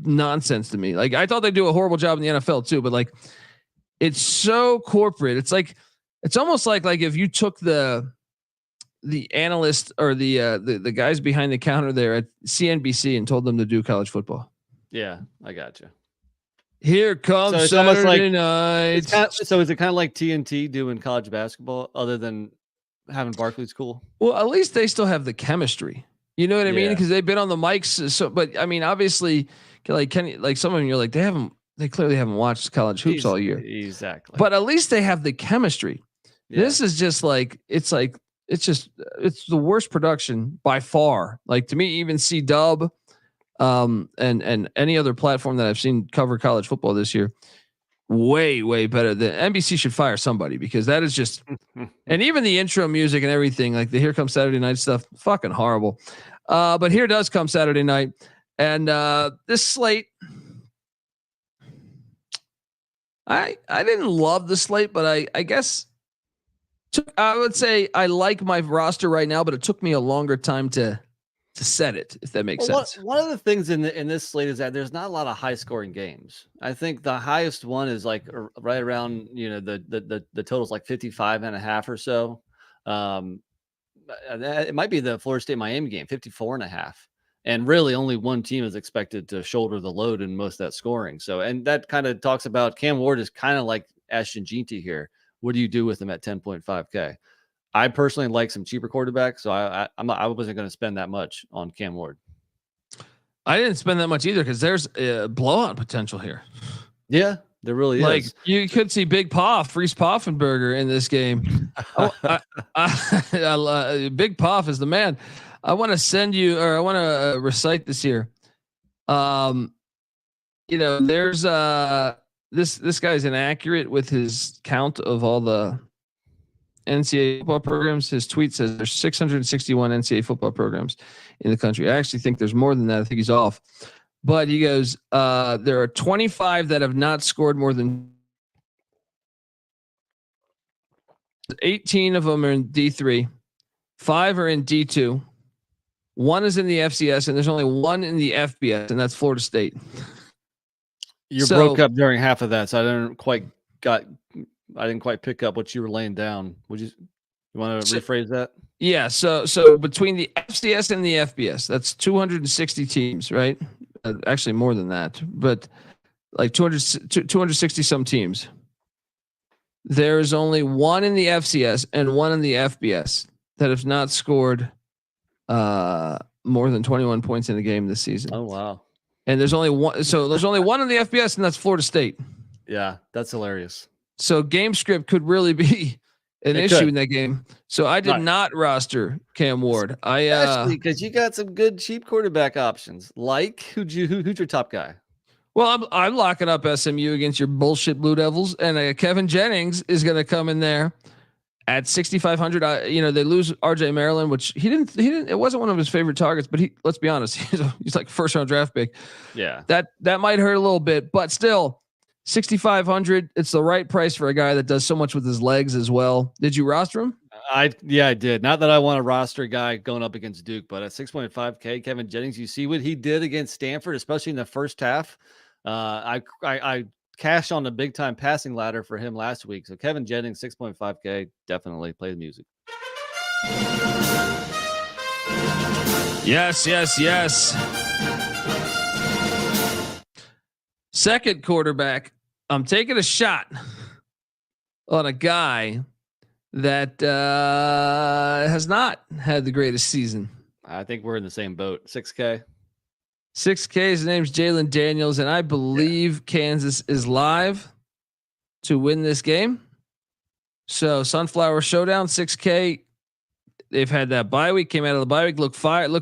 nonsense to me. Like I thought they'd do a horrible job in the NFL too, but like it's so corporate. It's almost like if you took the analyst or the guys behind the counter there at CNBC and told them to do college football. Yeah, I got you. Here comes Saturday night. So is it kind of like TNT doing college basketball other than having Barkley's cool? Well, at least they still have the chemistry. You know what I mean? Because they've been on the mics. So, but I mean, obviously, like some of them, you're like, they clearly haven't watched college hoops all year. Exactly. But at least they have the chemistry. Yeah. This is just it's the worst production by far. Like to me, even C-Dub, and any other platform that I've seen cover college football this year, way better. The NBC should fire somebody because that is just, and even the intro music and everything, like the Here Comes Saturday Night stuff, fucking horrible. But here does come Saturday night, and this slate, I didn't love the slate, but I guess I would say I like my roster right now, but it took me a longer time to set it, if that makes sense. One of the things in this slate is that there's not a lot of high scoring games. I think the highest one is like right around, the total's like 55.5 or so. It might be the Florida State Miami game, 54.5. And really only one team is expected to shoulder the load in most of that scoring. So, and that kind of talks about Cam Ward is kind of like Ashton Jeanty here. What do you do with him at 10.5K? I personally like some cheaper quarterbacks, so I wasn't going to spend that much on Cam Ward. I didn't spend that much either because there's a blowout potential here. Yeah, there really is. Like you could see Big Poff, Reese Poffenberger in this game. Big Poff is the man. I want to send you, or I want to recite this here. There's this guy's inaccurate with his count of all the NCAA football programs. His tweet says there's 661 NCAA football programs in the country. I actually think there's more than that. I think he's off. But he goes, there are 25 that have not scored more than 18 of them are in D3. 5 are in D2. 1 is in the FCS, and there's only 1 in the FBS, and that's Florida State. You broke up during half of that, so I didn't quite pick up what you were laying down. You want to rephrase that? Yeah. So between the FCS and the FBS, that's 260 teams, right? Actually more than that, but like 260 some teams. There is only one in the FCS and one in the FBS that have not scored more than 21 points in a game this season. Oh, wow. And there's only one. So there's only one in the FBS, and that's Florida State. Yeah, that's hilarious. So game script could really be an issue in that game. So I did not roster Cam Ward. Especially because you got some good cheap quarterback options. Like who's your top guy? Well, I'm locking up SMU against your bullshit Blue Devils, and Kevin Jennings is going to come in there at 6,500. They lose RJ Maryland, which he didn't. It wasn't one of his favorite targets, but let's be honest, he's like first round draft pick. Yeah, that might hurt a little bit, but still, 6,500. It's the right price for a guy that does so much with his legs as well. Did you roster him? I did. Not that I want to roster a guy going up against Duke, but at 6.5K, Kevin Jennings, you see what he did against Stanford, especially in the first half. I cashed on the big time passing ladder for him last week. So Kevin Jennings, 6.5K, definitely play the music. Yes. Second quarterback, I'm taking a shot on a guy that has not had the greatest season. I think we're in the same boat. 6K. 6K. His name's Jalen Daniels, and I believe Kansas is live to win this game. So Sunflower Showdown, 6K. They've had that bye week, came out of the bye week, looked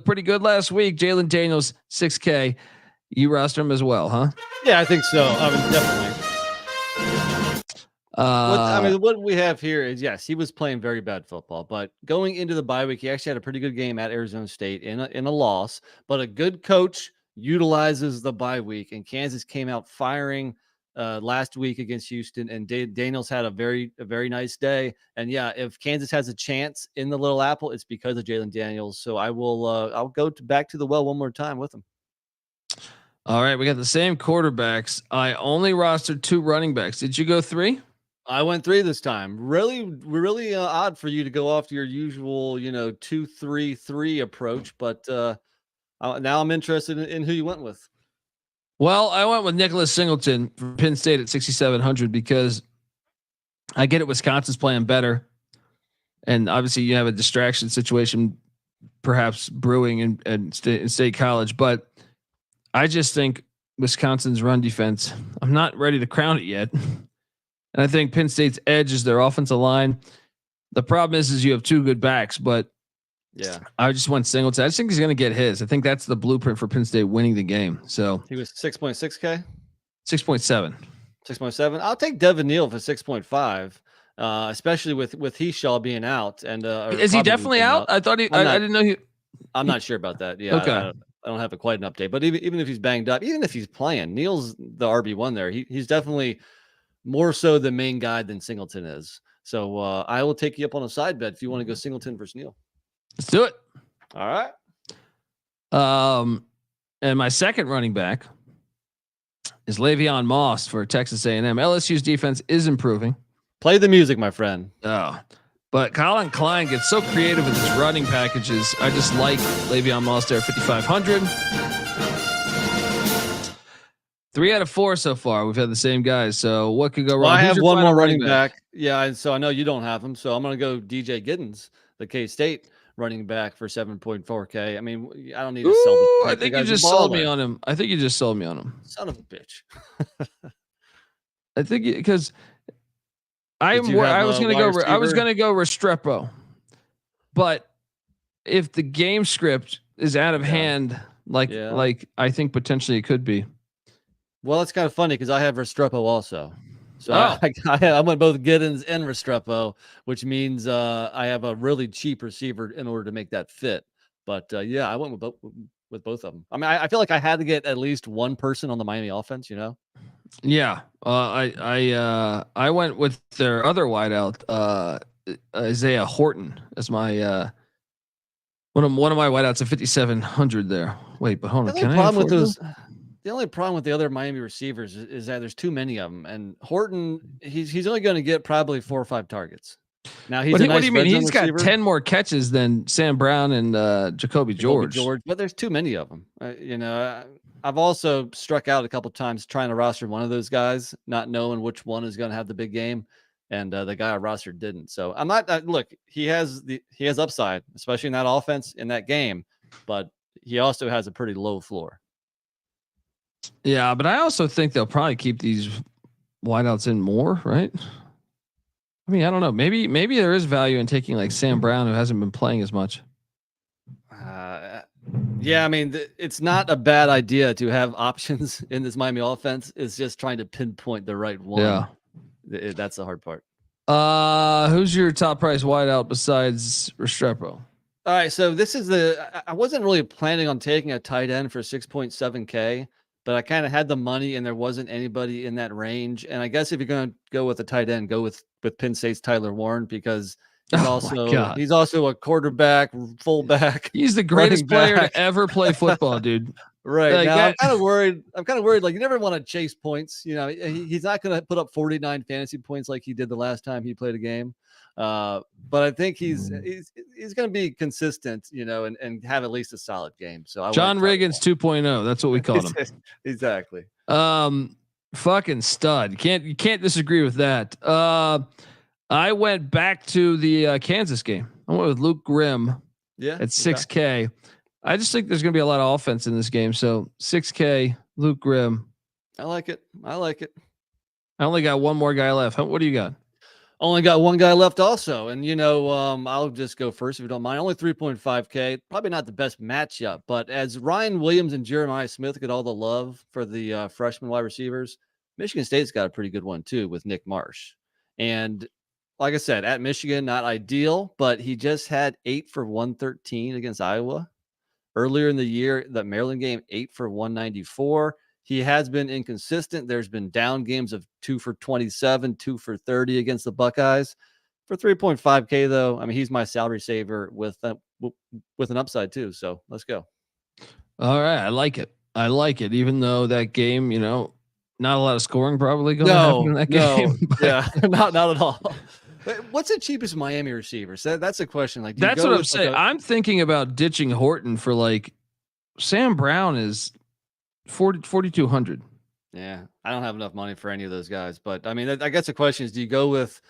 pretty good last week. Jalen Daniels, 6K. You roster him as well, huh? Yeah, I think so. I mean, definitely. What we have here is, yes, he was playing very bad football, but going into the bye week, he actually had a pretty good game at Arizona State in a loss, but a good coach utilizes the bye week, and Kansas came out firing last week against Houston, and Daniels had a very nice day. And yeah, if Kansas has a chance in the Little Apple, it's because of Jalen Daniels. So I'll go back to the well one more time with him. All right, we got the same quarterbacks. I only rostered 2 running backs. Did you go 3? I went 3 this time. Really odd for you to go off your usual, 2-3-3 approach, but now I'm interested in who you went with. Well, I went with Nicholas Singleton from Penn State at 6,700 because I get it. Wisconsin's playing better, and obviously you have a distraction situation, perhaps brewing in State College, but I just think Wisconsin's run defense, I'm not ready to crown it yet. And I think Penn State's edge is their offensive line. The problem is you have 2 good backs, but yeah, I just went Singleton. I just think he's going to get his. I think that's the blueprint for Penn State winning the game. So he was 6.6K, 6.7, 6.7. I'll take Devin Neal for 6.5, especially with Heshaw being out. And is he definitely out? I thought I didn't know he. I'm not sure about that. Yeah. Okay. I don't have quite an update, but even if he's banged up, even if he's playing, Neal's the RB1 there. He's definitely more so the main guy than Singleton is. So I will take you up on a side bet if you want to go Singleton versus Neal. Let's do it. All right. And my second running back is Le'Veon Moss for Texas A&M. LSU's defense is improving. Play the music, my friend. Oh, but Colin Klein gets so creative with his running packages. I just like Le'Veon Moss there, 5,500. 3 out of 4 so far. We've had the same guys. So what could go wrong? Well, I have one more running back. Yeah, and so I know you don't have him. So I'm going to go DJ Giddens, the K-State running back for 7.4K. I mean, I don't need to sell the I think you just sold me on him. I think you just sold me on him. Son of a bitch. I think because I was going to go Restrepo, but if the game script is out of hand, like I think potentially it could be. Well, it's kind of funny because I have Restrepo also. So I went both Giddens and Restrepo, which means I have a really cheap receiver in order to make that fit. But yeah, I went with both of them. I mean, I feel like I had to get at least one person on the Miami offense, Yeah, I went with their other wideout, Isaiah Horton, as my one of my wideouts at 5,700 there. Wait, but hold on. The the only problem with the other Miami receivers is that there's too many of them, and Horton, he's only going to get probably 4 or 5 targets. Now he's what a nice do you mean? red zone He's receiver. got 10 more catches than Sam Brown and Jacoby George. But there's too many of them. I've also struck out a couple times trying to roster one of those guys, not knowing which one is going to have the big game, and the guy I rostered didn't. So I'm not. Look, he has upside, especially in that offense in that game, but he also has a pretty low floor. Yeah, but I also think they'll probably keep these wideouts in more, right? I mean, I don't know. Maybe there is value in taking like Sam Brown, who hasn't been playing as much. Yeah, I mean, it's not a bad idea to have options in this Miami offense. It's just trying to pinpoint the right one. Yeah, that's the hard part. Who's your top price wideout besides Restrepo? All right, so this is I wasn't really planning on taking a tight end for 6.7K, but I kind of had the money and there wasn't anybody in that range. And I guess if you're going to go with a tight end, go with Penn State's Tyler Warren, because he's also a quarterback, fullback. He's the greatest player to ever play football, dude. Right. Like now, I'm kind of worried. Like, you never want to chase points. He's not going to put up 49 fantasy points like he did the last time he played a game. But I think he's going to be consistent, and have at least a solid game. So John Riggins 2.0. That's what we call him. Exactly. Fucking stud. You can't disagree with that. I went back to the Kansas game. I went with Luke Grimm. At 6K. Okay. I just think there's going to be a lot of offense in this game. So 6K, Luke Grimm. I like it. I only got one more guy left. What do you got? Only got one guy left also. And, I'll just go first if you don't mind. Only 3.5K. Probably not the best matchup. But as Ryan Williams and Jeremiah Smith get all the love for the freshman wide receivers, Michigan State's got a pretty good one too with Nick Marsh. And like I said, at Michigan, not ideal, but he just had 8 for 113 against Iowa. Earlier in the year, that Maryland game, 8 for 194. He has been inconsistent. There's been down games of 2 for 27, 2 for 30 against the Buckeyes. For 3.5K, though, I mean, he's my salary saver with an upside too. So let's go. All right, I like it. Even though that game, not a lot of scoring probably going to happen in that game. Yeah, not at all. What's the cheapest Miami receiver? So that's a question. Like, that's what I'm saying. I'm thinking about ditching Horton for like Sam Brown is 4,200. Yeah, I don't have enough money for any of those guys. But I mean, I guess the question is: do you go with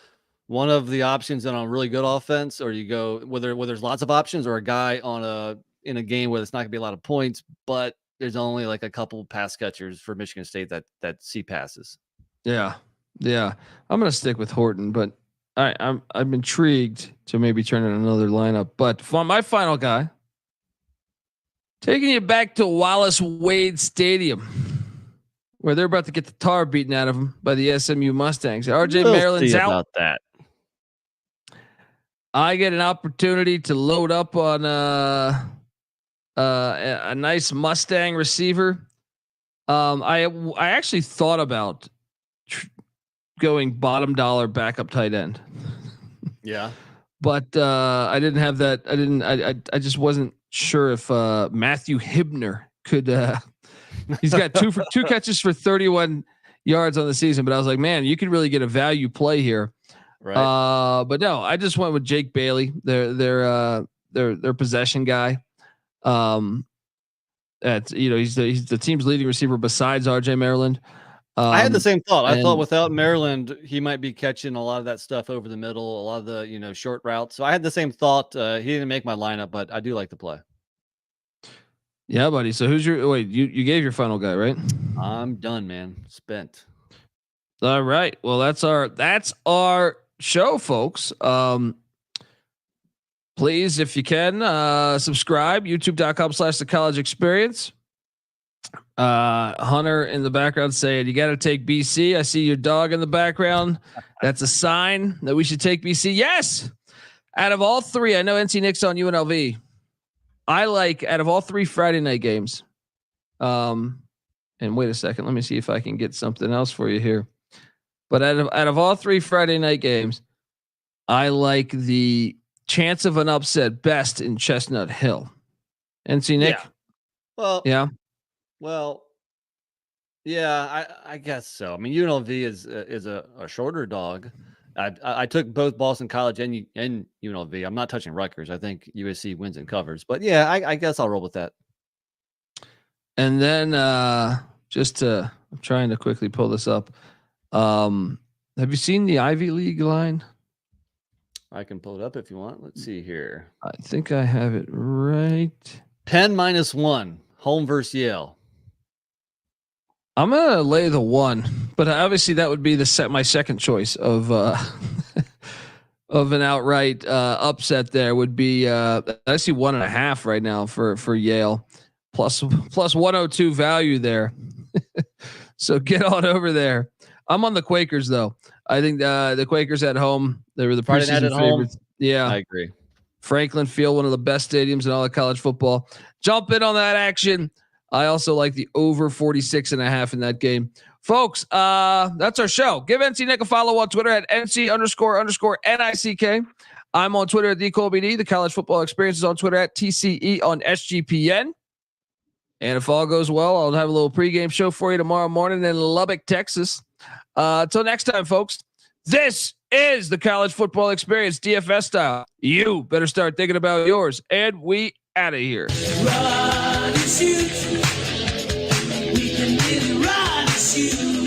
one of the options on a really good offense, or do you go where there's lots of options, or a guy in a game where it's not going to be a lot of points, but there's only like a couple pass catchers for Michigan State that see passes? Yeah. I'm gonna stick with Horton, but I'm intrigued to maybe turn in another lineup. But for my final guy, taking you back to Wallace Wade Stadium, where they're about to get the tar beaten out of them by the SMU Mustangs. RJ Maryland's out. About that. I get an opportunity to load up on a nice Mustang receiver. I actually thought about going bottom dollar backup tight end. Yeah. But I didn't have that. I just wasn't sure if Matthew Hibner could. He's got two catches for 31 yards on the season, but I was like, man, you could really get a value play here. Right. But no, I just went with Jake Bailey, their possession guy. He's the team's leading receiver besides RJ Maryland. I had the same thought. I thought without Maryland, he might be catching a lot of that stuff over the middle, a lot of the short routes. So I had the same thought. He didn't make my lineup, but I do like the play. Yeah, buddy. So who's your you gave your final guy, right? I'm done, man. Spent. All right. Well, that's our show, folks. Please, if you can, subscribe, youtube.com/the college experience. Hunter in the background saying, you got to take BC. I see your dog in the background. That's a sign that we should take BC. Yes. Out of all three, I know NC Nick's on UNLV. I like out of all three Friday night games. And wait a second. Let me see if I can get something else for you here. But out of all three Friday night games, I like the chance of an upset best in Chestnut Hill. NC Nick. Yeah. Well, yeah. Well, Yeah, I guess so. I mean, UNLV is a shorter dog. I took both Boston College and UNLV. I'm not touching Rutgers. I think USC wins and covers. But yeah, I guess I'll roll with that. And then I'm trying to quickly pull this up. Have you seen the Ivy League line? I can pull it up if you want. Let's see here. I think I have it right. Penn -1, home versus Yale. I'm gonna lay the 1, but obviously that would be my second choice of of an outright upset. There would be I see 1.5 right now for Yale, plus 102 value there. So get on over there. I'm on the Quakers though. I think the Quakers at home, they were the preseason favorites. Yeah, I agree. Franklin Field, one of the best stadiums in all of college football. Jump in on that action. I also like the over 46.5 in that game. Folks, that's our show. Give NC Nick a follow on Twitter at NC__NICK. I'm on Twitter at TheColBD. The College Football Experience is on Twitter at TCE on SGPN. And if all goes well, I'll have a little pregame show for you tomorrow morning in Lubbock, Texas. Until next time, folks, this is the College Football Experience DFS style. You better start thinking about yours. And we out of here. Run and shoot. We can really run and shoot.